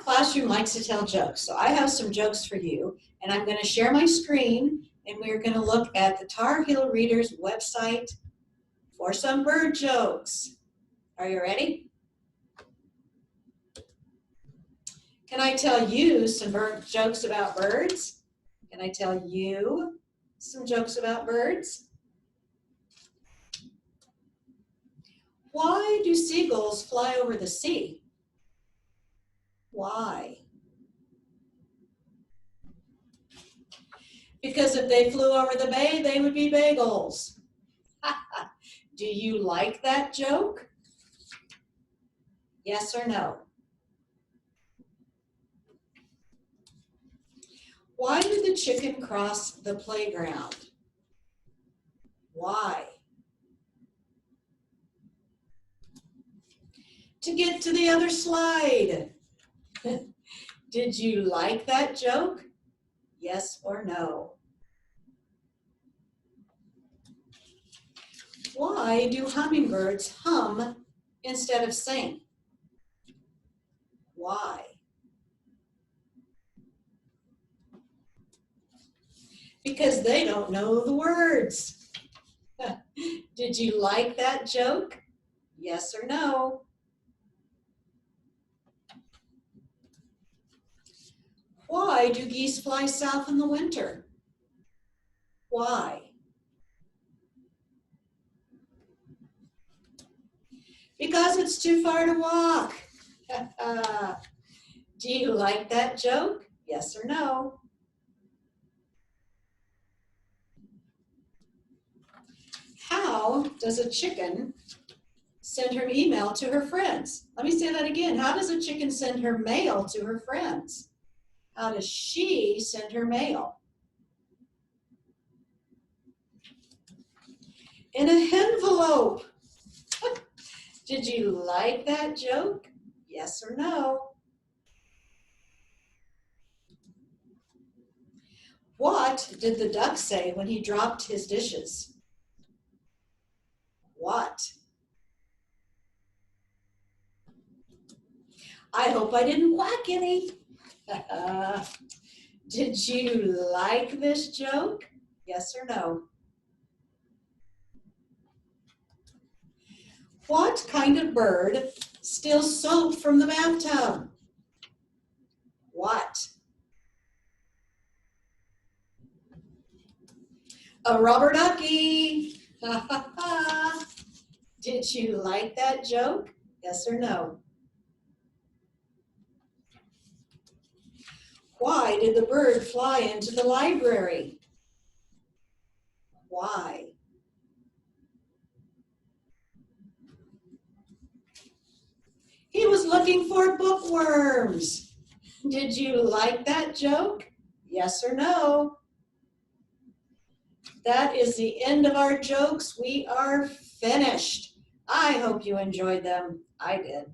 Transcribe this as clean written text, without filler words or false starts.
classroom likes to tell jokes, so I have some jokes for you, and I'm going to share my screen, and we're going to look at the Tar Heel Readers website for some bird jokes. Are you ready? Can I tell you some jokes about birds? Can I tell you some jokes about birds? Why do seagulls fly over the sea? Why? Because if they flew over the bay, they would be bagels. Do you like that joke? Yes or no? Why did the chicken cross the playground? Why? To get to the other slide. Did you like that joke? Yes or no? Why do hummingbirds hum instead of sing? Why? Because they don't know the words. Did you like that joke? Yes or no? Why do geese fly south in the winter? Why? Because it's too far to walk. Do you like that joke? Yes or no? How does a chicken send her email to her friends? Let me say that again. How does a chicken send her mail to her friends? How does she send her mail? In an envelope. Did you like that joke? Yes or no? What did the duck say when he dropped his dishes? What? I hope I didn't whack any. Did you like this joke? Yes or no? What kind of bird steals soap from the bathtub? What? A rubber ducky. Did you like that joke? Yes or no? Why did the bird fly into the library? Why? He was looking for bookworms. Did you like that joke? Yes or no? That is the end of our jokes. We are finished. I hope you enjoyed them. I did.